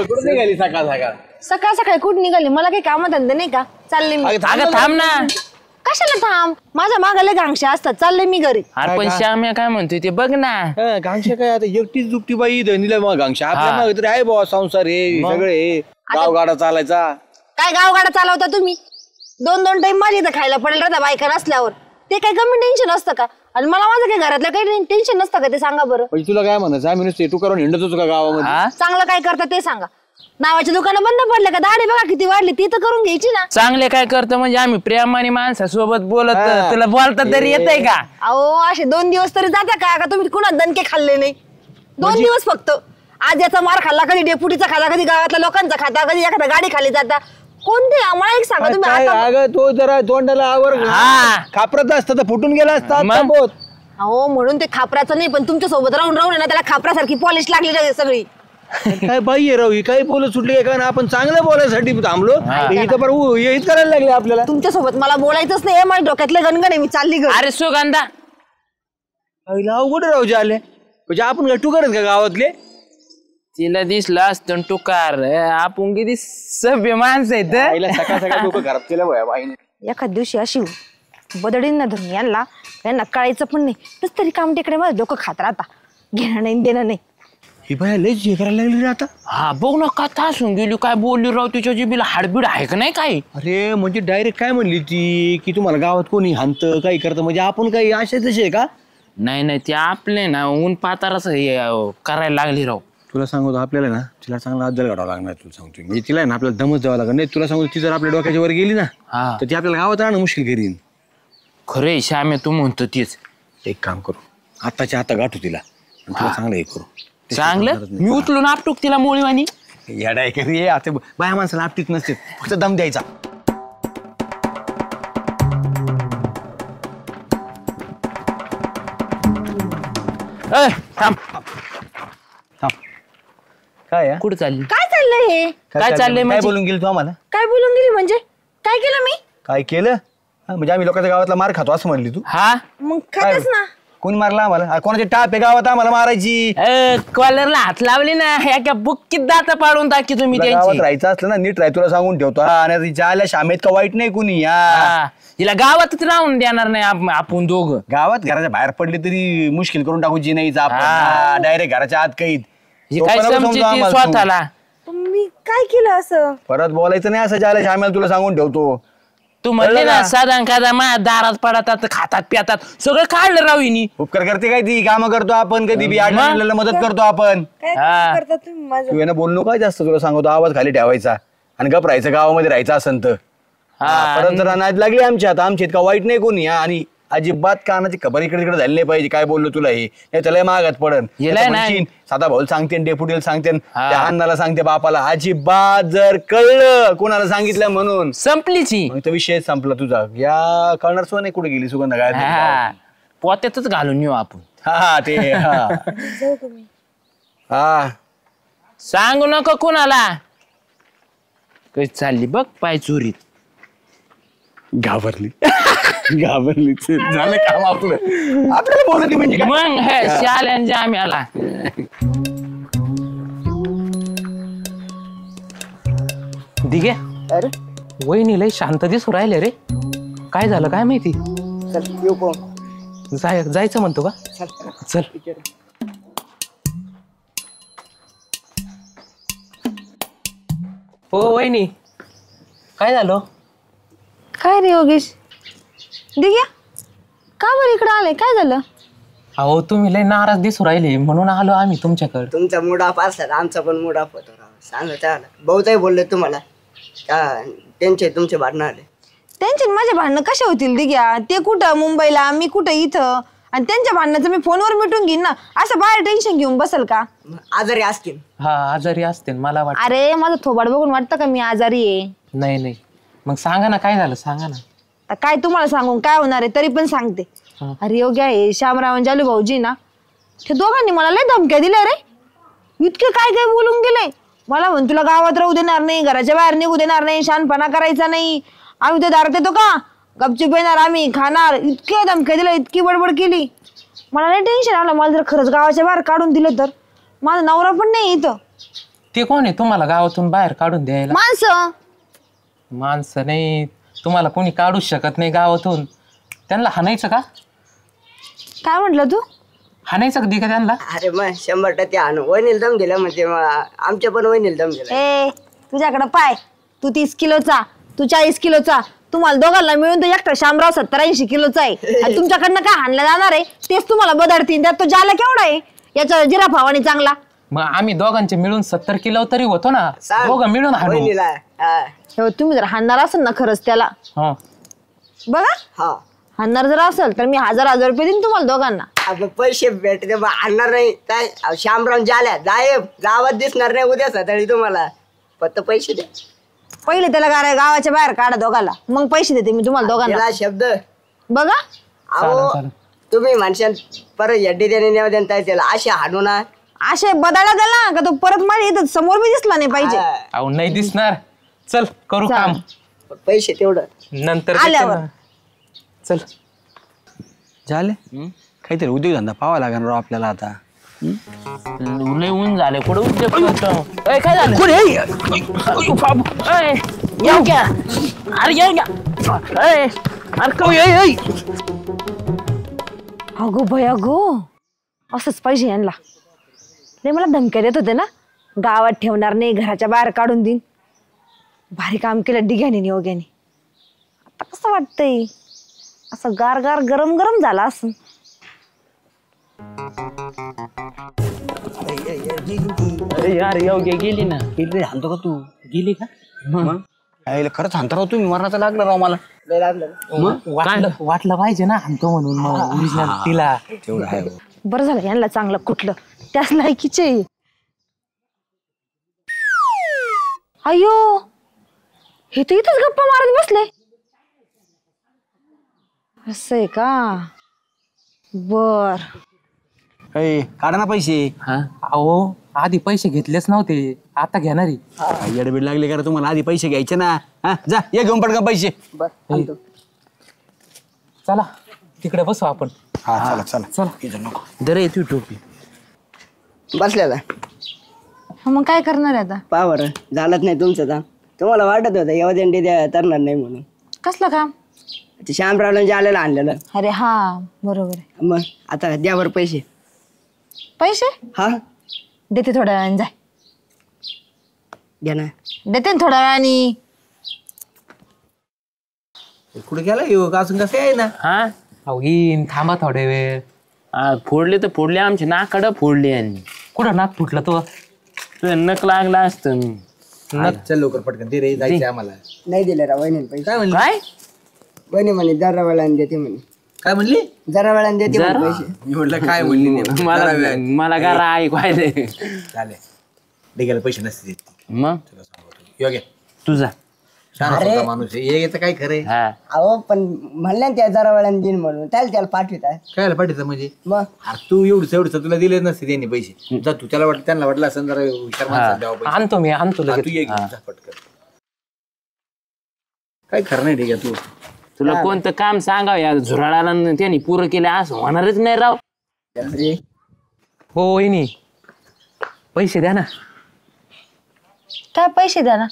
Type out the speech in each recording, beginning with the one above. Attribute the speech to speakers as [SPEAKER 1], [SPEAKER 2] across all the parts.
[SPEAKER 1] कुठे निघाली सकाळ सकाळ?
[SPEAKER 2] सकाळ सकाळी कुठे निघाली? मला काही काम धंदे नाही का? चालले मी.
[SPEAKER 3] थांब ना.
[SPEAKER 2] कशाला थांब? माझ्या मागाला गांगशा असतात. चालले मी घरी.
[SPEAKER 3] अरे पण श्याम्या काय म्हणतोय ते बघ ना.
[SPEAKER 1] गांगशा काय आता एकटीच दुपटी बाई धनीला मग गांगशा आपल्या मागे तरी आहे बाबा संसार हे सगळे गावगाडा चालायचा.
[SPEAKER 2] काय गावगाडा चालवता तुम्ही? 2-2 टाइम माझी इथं खायला पडेल राहता बायका नसल्यावर. ते काय कमी टेन्शन असतं का? आणि मला माझं काय घरातलं काही टेन्शन नसतं का? ते सांगा बरं.
[SPEAKER 1] तुला काय म्हणायचं? आम्ही नुसते तू करून हिंडतोच का गावामध्ये?
[SPEAKER 2] चांगलं काय करता ते सांगा. नावाची दुकानं बंद पडले का? दाढी बघा किती वाढली, ती तर करून घ्यायची ना.
[SPEAKER 3] चांगले काय करतो म्हणजे आम्ही प्रेमाने माणसासोबत बोलत. तुला बोलता तरी येतंय का?
[SPEAKER 2] अहो असे 2 दिवस तरी जाता का तुम्ही कुणा दणके खाल्ले नाही? 2 दिवस फक्त. आज याचा मार खाल्ला, कधी डेपुटीचा खाल्ला, कधी गावातल्या लोकांचा खाता, कधी एखादा गाडी खाली जाता. कोणते आम्हाला एक सांगा तुम्ही.
[SPEAKER 1] अगं तो जरा तोंडाला आवर खापरत असतं तर फुटून गेला असता.
[SPEAKER 2] हो म्हणून ते खापराचं नाही, पण तुमच्या सोबत राहून राहून ना त्याला खापरासारखी पॉलिश लागली सगळी.
[SPEAKER 1] काय बाई आहे राहू, काही बोलत सुटली का? आपण चांगलं बोलायसाठी थांबलो, इथं पण हेच करायला लागले आपल्याला.
[SPEAKER 2] तुमच्या सोबत मला बोलायचंच नाही. माझ्या डोक्यातलं गणगण आहे. मी चालली घरी.
[SPEAKER 3] अरे सुगंधा
[SPEAKER 1] अवघड राहू आले म्हणजे आपण काय टू करत का गावातले?
[SPEAKER 3] तिला दिसलं असतं टुकार. आपण किती सभ्य माणसं आहेत.
[SPEAKER 1] सकाळ सकाळ डोकं खराब केलं बाईने.
[SPEAKER 2] एखाद दिवशी अशी बदडीन ना धरून यांना कळायचं पण नाही. तस तरी काम तिकडे माझं डोकं खात राहता. घेणं नाही देणं नाही.
[SPEAKER 1] ही बाय लयच हे करायला लागली रे आता.
[SPEAKER 3] हा बघ ना का तासून गेली. काय बोलली राव? तिच्या जिबीला हाडबीड आहे का नाही? काय
[SPEAKER 1] अरे म्हणजे डायरेक्ट काय म्हणली ती की तुम्हाला गावात कोणी हाणतं काही करतं म्हणजे आपण काही असे तसे का?
[SPEAKER 3] नाही ते आपले ना ऊन पाताराच करायला लागली राव.
[SPEAKER 1] तुला सांगतो आपल्याला ना तिला चांगला अद्दल काढावा लागणार. तुला सांगतो म्हणजे तिला ना आपल्याला दमच द्यावा लागणार. नाही तुला सांगतो ती जर आपल्या डोक्याच्या वर गेली ना तर ती आपल्याला गावात राहणं मुश्किल करीन.
[SPEAKER 3] खरे श्यामे तू म्हणतो तीच.
[SPEAKER 1] एक काम करू, आत्ताच्या आता गाठू तिला तुला चांगलं हे करू.
[SPEAKER 3] चांगलं मी उचलून आपटूक तिला मोळीवानी.
[SPEAKER 1] याडा करी आता बाया माणसाला आपटीत नसते, फक्त दम द्यायचा.
[SPEAKER 3] थांब
[SPEAKER 1] थांब. काय
[SPEAKER 3] कुठं चालली?
[SPEAKER 2] काय चाललंय हे?
[SPEAKER 3] काय चाललंय?
[SPEAKER 1] काय बोलून गेली तू आम्हाला?
[SPEAKER 2] काय बोलून गेली म्हणजे? काय केलं मी?
[SPEAKER 1] काय केलं म्हणजे आम्ही लोकांच्या गावातला मार खातो असं म्हणली तू?
[SPEAKER 3] हा
[SPEAKER 2] मग खातच ना.
[SPEAKER 1] कोणी मारला आम्हाला? कोणाची टाप आहे गावात आम्हाला मारायची?
[SPEAKER 3] कॉलरला हात लावली ना ह्या बुक्कीत दात पाडून टाकी तुम्ही
[SPEAKER 1] गावात राहायचं असलं ना नीट राह. तुला सांगून ठेवतो आणि तिच्या आल्या शामेत का वाईट नाही कुणी.
[SPEAKER 3] हिला गावातच राहून देणार नाही आपण दोघं.
[SPEAKER 1] गावात घराच्या बाहेर पडले तरी मुश्किल करून टाकूची नाही. डायरेक्ट घराच्या आत काही
[SPEAKER 3] काय समजते स्वतःला.
[SPEAKER 2] मी काय केलं असं?
[SPEAKER 1] परत बोलायचं नाही असं ज्याला शामेल. तुला सांगून ठेवतो.
[SPEAKER 3] तू म्हणले ना साधा कादा माझ्या दारात पडतात खातात पितात सगळं काढलं राव हिनी.
[SPEAKER 1] उपकार करते काय ती? काम करतो आपण कधी बी आडला मदत करतो आपण. तू यांना बोललो काय जास्त. तुला सांगतो आवाज खाली ठेवायचा आणि गप राहायचं. गावामध्ये राहायचं असं तर परत जर अनाज लागली आमच्यात का वाईट नाही कोणी. आणि अजिबात कानाची खबर इकडे तिकडे झाली नाही पाहिजे. काय बोललो तुला हे त्याला मागत पडन. साधा भाऊ सांगते डेप्युटीला सांगते अण्णाला सांगते बापाला. अजिबात जर कळलं कोणाला सांगितलं म्हणून
[SPEAKER 3] संपलीची
[SPEAKER 1] विषय संपला तुझा. या कळणार सुद्धा नाही कुठे गेली सुगंधा. काय
[SPEAKER 3] पोत्यातच घालून येऊ आपण.
[SPEAKER 1] हा ते हा
[SPEAKER 3] सांगू नको कोणाला. कशी चालली बघ पाय चोरीत.
[SPEAKER 1] घाबरली झालं काम आपलं. आपल्याला बोलत म्हणजे
[SPEAKER 3] मग शाल्यांच्या आम्हाला दिगे.
[SPEAKER 2] अरे
[SPEAKER 3] वहिनी लय शांत दिसू राहिले रे. काय झालं काय माहिती? जायचं म्हणतो का? चल. हो वहिनी काय झालं?
[SPEAKER 2] काय रे योगेश? दिग्या का बरं इकडे आले? काय झालं?
[SPEAKER 3] अहो तुम्ही लय नाराज दिसू राहिले म्हणून आलो आम्ही तुमच्याकडे.
[SPEAKER 4] तुमचा मूड ऑफ असला आमचा पण मूड ऑफ होतो. सांगा त्याला भाऊताही बोलले तुम्हाला त्यांचे तुमचे भांडणं आले.
[SPEAKER 2] त्यांचे माझे भांडणं कसे होतील दिग्या? ते कुठं मुंबईला, मी कुठं इथं. आणि त्यांच्या भांडणाचं मी फोनवर मिटून घेईन ना. असं बाहेर टेन्शन घेऊन बसल का?
[SPEAKER 4] आजारी असतील.
[SPEAKER 3] हा आजारी असतील मला वाटतं.
[SPEAKER 2] अरे माझं थोबाड बघून वाटतं का मी आजारी आहे?
[SPEAKER 3] नाही मग सांगा ना काय झालं सांगा ना.
[SPEAKER 2] काय तुम्हाला सांगून काय होणार आहे? तरी पण सांगते. अरे योग्य आहे श्यामराव आणि जालू भाऊजी ना ते दोघांनी मला लय धमक्या दिल्या रे. इतके काय बोलून गेले मला. म्हण तुला गावात राहू देणार नाही, घराच्या बाहेर निघू देणार नाही, शानपणा करायचा नाही, आम्ही ते दारात येतो का, गपचूप येणार, आम्ही खाणार. इतके धमक्या दिल्या, इतकी बडबड केली. मला नाही टेन्शन आलं. मला जर खरंच गावाच्या बाहेर काढून दिलं तर माझा नवरा पण नाही इथं.
[SPEAKER 3] ते कोण आहे तुम्हाला गावातून बाहेर काढून द्यायला? माणसं नाही, तुम्हाला कोणी काढूच शकत नाही गावातून. त्यांना हाणायचं का?
[SPEAKER 2] काय म्हटलं तू?
[SPEAKER 3] हाणायचं कधी का त्यांना?
[SPEAKER 4] अरे मग 100% आणू. वहिनीला दम दिला म्हणजे आमच्या पण वहिनीला दम दिला.
[SPEAKER 2] ए तुझ्याकडे पाय, तू 30 किलोचा, तू 40 किलोचा, तुम्हाला दोघांना मिळून तो एकटा शामराव 70-80 किलोचा आहे. आणि तुमच्याकडनं काय हाणलं जाणार आहे तेच तुम्हाला बदडतील. त्यात तो जायला केवढा आहे याचा जिराफावानी चांगला.
[SPEAKER 3] मग आम्ही दोघांचे मिळून 70 किलो तरी होतो ना.
[SPEAKER 4] सांग
[SPEAKER 3] दोघं मिळून हाणू.
[SPEAKER 4] वहिनीला. हा
[SPEAKER 2] हे बघ, तुम्ही जर हाणणार असेल ना खरंच त्याला,
[SPEAKER 3] हा.
[SPEAKER 2] बघा
[SPEAKER 4] हा
[SPEAKER 2] हाणणार जर असेल तर मी 1000 रुपये देईन तुम्हाला दोघांना.
[SPEAKER 4] आपण पैसे भेटते मग आणणार नाही काय? श्यामराव झाल्या गायब, गावात दिसणार नाही उद्या सकाळी तुम्हाला. फक्त पैसे द्या.
[SPEAKER 2] पहिले त्याला गावाच्या बाहेर काढा दोघाला, मग पैसे देते मी तुम्हाला दोघांना.
[SPEAKER 4] गेला शब्द.
[SPEAKER 2] बघा
[SPEAKER 4] अहो
[SPEAKER 3] चालेल.
[SPEAKER 4] तुम्ही माणसां परत अड्डी देणे नेवा देता त्याला असे हाणू ना.
[SPEAKER 2] असे बदाडा त्याला का तो परत माझ्या इथं समोर बी दिसला नाही पाहिजे.
[SPEAKER 3] अहो नाही दिसणार. चल करू
[SPEAKER 2] चल.
[SPEAKER 3] काम
[SPEAKER 4] पैसे तेवढं
[SPEAKER 3] नंतर
[SPEAKER 2] आल्यावर.
[SPEAKER 3] देतो ना. चल.
[SPEAKER 1] झाले काहीतरी उद्योगधंदा पाहावा लागणार राव आपल्याला आता.
[SPEAKER 3] लय ऊन झाले. कुठं उद्योग करतो? ए, काय झालं? ए, येऊ क्या? अरे येऊ क्या? ए, अरे कऊ ये.
[SPEAKER 2] अगो भया गो, असंच पाहिजे यांना. नाही मला धमक्या देत होते ना, गावात ठेवणार नाही, घराच्या बाहेर काढून देईन. भारी काम केलं डिघ्याने नियोग्याने. आता कसं वाटतंय, असं गार गार गरम गरम झाला असं.
[SPEAKER 3] अरे यार योग्य गेली ना.
[SPEAKER 1] किती हाणतो का तू?
[SPEAKER 3] गेली का?
[SPEAKER 1] यायला खरंच हाणता राव तुम्ही. मरणाचं लागलं राव मला.
[SPEAKER 4] लय लागलं.
[SPEAKER 3] वाटलं पाहिजे ना हाणतो म्हणून. मग ओरिजिनल तिला
[SPEAKER 1] तेवढं आहे.
[SPEAKER 2] बरं झालं यांना चांगलं कुठलं त्याच लायकीचे. अयो हे तर इथंच गप्पा मारत बसले. असं आहे का? बर
[SPEAKER 1] काढा ना पैसे.
[SPEAKER 3] हा. अहो आधी पैसे घेतलेच नव्हते, आता घेणारी.
[SPEAKER 1] येडबीड लागले का रे तुम्हाला? आधी पैसे घ्यायचे ना. हा जा ये घेऊन पडका पैसे.
[SPEAKER 3] चला तिकडे बसू आपण.
[SPEAKER 1] हा चला चला
[SPEAKER 3] चला.
[SPEAKER 1] इथं नको.
[SPEAKER 3] दरे तू टोपी.
[SPEAKER 4] बसल्याला
[SPEAKER 2] मग काय करणार आहे आता?
[SPEAKER 4] पहा बरं झालंच नाही तुमचं काम. तुम्हाला वाटत होतं एवढ्या दिंडी तरणार नाही म्हणून.
[SPEAKER 2] कसलं काम?
[SPEAKER 4] ते श्यामरावला जे आलेलं आणलेलं.
[SPEAKER 2] अरे हा बरोबर आहे.
[SPEAKER 4] मग आता द्या बरं पैसे.
[SPEAKER 2] पैसे
[SPEAKER 4] हा
[SPEAKER 2] देते थोड्या वेळाने. जाय
[SPEAKER 4] घ्या ना.
[SPEAKER 2] देते ना थोड्या वेळाने.
[SPEAKER 1] कुठे गेला येऊ असं कसं आहे ना.
[SPEAKER 3] हा. अहो येईन थांबा थोडे वेळ. फोडले तर फोडले, आमचे नाकडं फोडले यांनी. कुठं नाक फुटलं तो? तुझं नक लागला असतं.
[SPEAKER 1] नक चल लवकर पटकन दे रे, जायचं आम्हाला.
[SPEAKER 4] नाही दिले राव वहिनी पैसे.
[SPEAKER 1] काय म्हणली?
[SPEAKER 3] काय?
[SPEAKER 4] वहिनी म्हणे जरा वेळाने देते म्हणे.
[SPEAKER 1] काय म्हणली?
[SPEAKER 4] जरा वेळाने देते म्हणे पैसे.
[SPEAKER 1] मी म्हटलं काय म्हणली नेमकं?
[SPEAKER 3] मला गारा ऐकवायले.
[SPEAKER 1] झाले डिग्याला पैसे नसते देत ती.
[SPEAKER 3] मग
[SPEAKER 1] योग्य
[SPEAKER 3] तुझा
[SPEAKER 1] छान होता माणूस आहे. हे याचं काय खरंय?
[SPEAKER 3] हा.
[SPEAKER 4] अहो पण म्हणल्या त्या जरा वेळाने देईन म्हणून त्याला पाठवित आहे.
[SPEAKER 1] काय पाठीचं म्हणजे?
[SPEAKER 4] मग
[SPEAKER 1] अरे तू एवढं तुला दिले नसते त्यांनी पैसे. जा तू. त्याला वाटलं, त्यांना वाटलं असं जरा हुशार माणसाला द्यावं पैसे.
[SPEAKER 3] आणतो मी, आणतो
[SPEAKER 1] हा, तू
[SPEAKER 3] लगेच.
[SPEAKER 1] ये घेऊन जा पटकन. काय खरं नाही. ठीक आहे तू
[SPEAKER 3] तुला कोणतं काम सांगावं या झुराळाला त्यांनी पुरं केलं असं होणारच नाही राव.
[SPEAKER 4] अरे
[SPEAKER 3] हो वहिनी पैसे द्या ना.
[SPEAKER 2] काय पैसे द्या ना?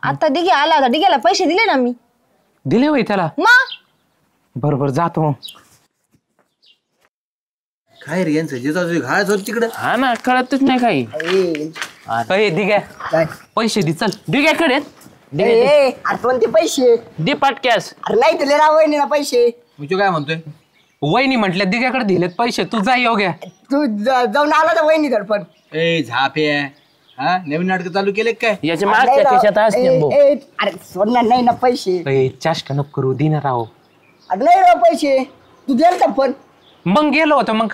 [SPEAKER 2] आता डिगे आला होता, डिग्याला पैसे दिले ना मी.
[SPEAKER 3] दिले होय त्याला?
[SPEAKER 2] मग
[SPEAKER 3] बरोबर जातो मग.
[SPEAKER 1] काय रे यांचं जे जाऊ घाळच होत तिकडं.
[SPEAKER 3] हा ना, कळतच नाही काही. अरे दिग्या
[SPEAKER 4] काय
[SPEAKER 3] पैसे दे. चल दिग्याकडे
[SPEAKER 4] कोणते पैसे?
[SPEAKER 3] दे पाटक्यास.
[SPEAKER 4] अरे नाही दिले राव वहिनीला पैसे.
[SPEAKER 1] मी तू काय म्हणतोय?
[SPEAKER 3] वहिनी म्हटल्या दिग्याकडे दिलेत पैसे. तू जा योग्या.
[SPEAKER 4] तू जाऊन आला तर वहिनी पण.
[SPEAKER 1] ए झापे हा नवीन नाटक चालू केले काय?
[SPEAKER 3] याच्या मागच्या खिशात असते भाऊ.
[SPEAKER 4] अरे सोडणार नाही ना पैसे.
[SPEAKER 3] चाष्टा नको करू. दिन राव.
[SPEAKER 4] अरे नाही राव पैसे. तू द्याल का पण?
[SPEAKER 3] मग गेलो होतो. मग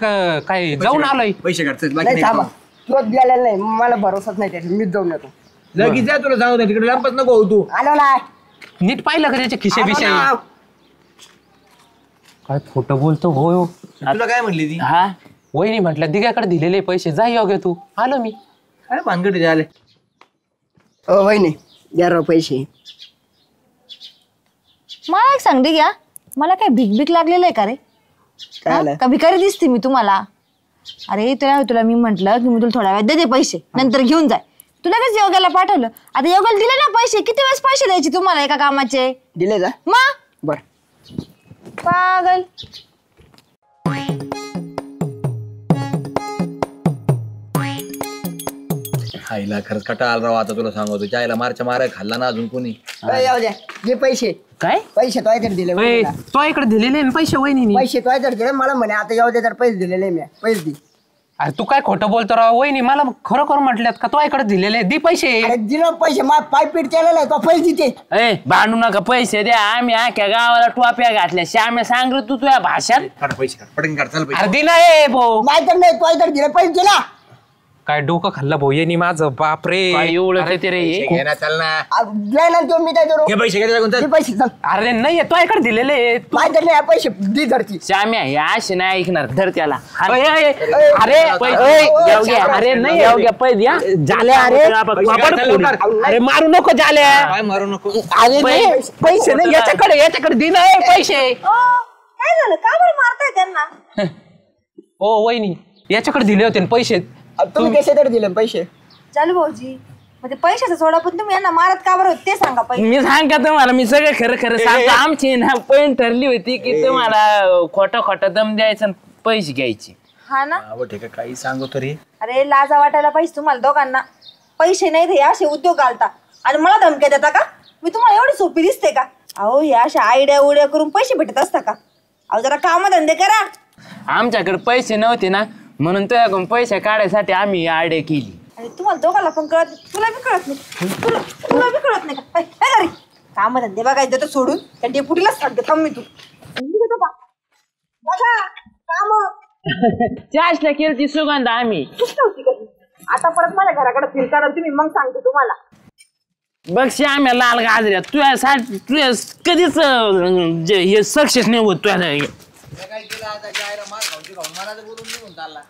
[SPEAKER 3] काय जाऊन आलोय.
[SPEAKER 1] पैसे काढतात बाकी
[SPEAKER 4] नाही
[SPEAKER 1] नाही.
[SPEAKER 4] थांबा. तुला द्यायला नाही मला भरोसाच नाही त्याच्यात. मीच जाऊन येतो.
[SPEAKER 1] लगेच जा. तुला सांगतो तिकडे लांबच नको हो तू.
[SPEAKER 4] आलो ना.
[SPEAKER 3] नीट पाहिलं का त्याच्या खिशे
[SPEAKER 4] आलो
[SPEAKER 3] बिशे?
[SPEAKER 4] ना.
[SPEAKER 3] काय खोटं बोलतो हो.
[SPEAKER 1] तुला काय म्हणली ती?
[SPEAKER 3] हा वहिनी म्हटल्या दिग्याकडे दिलेले पैसे. जा योग्य तू. आलो मी.
[SPEAKER 1] काय भानगड झाले?
[SPEAKER 4] ओ वहिनी द्या राव पैसे.
[SPEAKER 2] मला एक सांग डिग्या, मला काय भीक भीक लागलेलं आहे का रे?
[SPEAKER 4] काय आलं?
[SPEAKER 2] का भिकारी दिसते मी तुम्हाला? अरे तुला मी म्हंटल की मी तुला थोड्या वेळात देते पैसे, नंतर घेऊन जाय. तुला कसं योग्याला पाठवलं? आता योग्याला दिले ना पैसे, किती वेळेस पैसे द्यायचे तुम्हाला एका कामाचे?
[SPEAKER 4] दिले का?
[SPEAKER 2] मग
[SPEAKER 4] बर.
[SPEAKER 2] पागल.
[SPEAKER 1] आईला खरंच कटा आला राव. आता तुला सांगतो जायला माराय खाल्ला ना अजून कोणी.
[SPEAKER 4] जाऊ द्या, जे पैसे
[SPEAKER 3] काय
[SPEAKER 4] पैसे तो तर दिले
[SPEAKER 3] ओय,
[SPEAKER 4] वहिनीला.
[SPEAKER 3] तो इकडे दिलेले ना पैसे वहिनी.
[SPEAKER 4] पैसे तो तर दिले मला म्हणे आता येऊ दे तर पैसे दिलेले मी पैसे दे.
[SPEAKER 3] अरे तू काय खोटं बोलतो राव वहिनी, मला खरोखर म्हटल्यात का तो इकडे दिलेले दे पैसे.
[SPEAKER 4] अरे दिलं पैसे मला पायपीट केलेलं आहे तो पैसे देते.
[SPEAKER 3] ए भांडू नका, पैसे द्या. आम्ही आख्या गावाला टोप्या घातल्या. श्याम्या सांगलो तू तुझ्या भाषात.
[SPEAKER 1] काढ पैसे काढ, पटकन काढ, चल पैसे.
[SPEAKER 3] अरे दे ना ए भाऊ.
[SPEAKER 4] नाही तर नाही तो तर दिले पैसे दिला.
[SPEAKER 5] काय डोकं खाल्लं भाऊ यांनी माझं, बापरे.
[SPEAKER 3] काय एवढं काय ते रे हे?
[SPEAKER 1] घे ना, चल ना.
[SPEAKER 4] नाही ना तो मी काय करू?
[SPEAKER 1] घे पैसे घे टाकून, चल.
[SPEAKER 4] ते पैसे चल.
[SPEAKER 3] अरे नाही तो इकडे दिलेले.
[SPEAKER 4] नाही तर नाही पैसे दे धरती.
[SPEAKER 3] श्याम्या हे असे नाही ऐकणार. धर त्याला.
[SPEAKER 5] अरे
[SPEAKER 3] अरे पैसे घेऊ घ्या. अरे नाही घेऊ घ्या पैसे द्या. झाले अरे
[SPEAKER 5] अरे मारू नको झाल्या.
[SPEAKER 1] काय मारू नको.
[SPEAKER 5] अरे नाही पैसे नाही, याच्याकडे दे ना पैसे.
[SPEAKER 2] काय झालं? का बरं मारताय त्यांना?
[SPEAKER 5] ओ वहिनी याच्याकडे दिले होते ना पैसे.
[SPEAKER 4] तुम्ही कसे तरी दिले पैसे?
[SPEAKER 2] चालू भाऊजी, मग ते पैशाचा सोडा, पण तुम्ही यांना मारत का बरं होते ते सांगा पहिले.
[SPEAKER 3] मी सांग का तुम्हाला, मी सगळं खरं खरं सांगतो. आमची ना पण ठरली होती की तुम्हाला खोटं दम द्यायचं आणि पैसे घ्यायचे.
[SPEAKER 2] हा ना?
[SPEAKER 1] ठीक आहे, काही सांगतो तरी.
[SPEAKER 2] अरे लाजा वाटायला पाहिजे तुम्हाला दोघांना. पैसे नाही ते असे उद्योग घालता आणि मला धमक्या देता का? मी तुम्हाला एवढी सोपी दिसते का? अहो या अशा आयडिया उड्या करून पैसे भेटत असता का? अहो जरा कामधंदे करा.
[SPEAKER 3] आमच्याकडे पैसे नव्हते ना, म्हणून तुझ्याकडून पैसे काढायसाठी आम्ही आयडिया केली.
[SPEAKER 2] आणि तुम्हाला दोघांना पण कळत नाही. तुला बी कळत नाही. तुला बी कळत नाही का? काय घरी कामधंदे बघायचं तर सोडून त्या डेपुटीलाच सांगते. थांब मी तू बघा काम
[SPEAKER 3] चाष्टा केली सुगंध आम्ही.
[SPEAKER 2] आता परत माझ्या घराकडे फिरताना तुम्ही मग सांगते तुम्हाला.
[SPEAKER 3] बघ आम्ही लाल गाजऱ्या तुझ्यासाठी तुझ्या कधीच हे सक्सेस नाही होत तुझ्या.
[SPEAKER 1] काय केलं आता जायला मार खाऊन मला बोलून निघून चालला.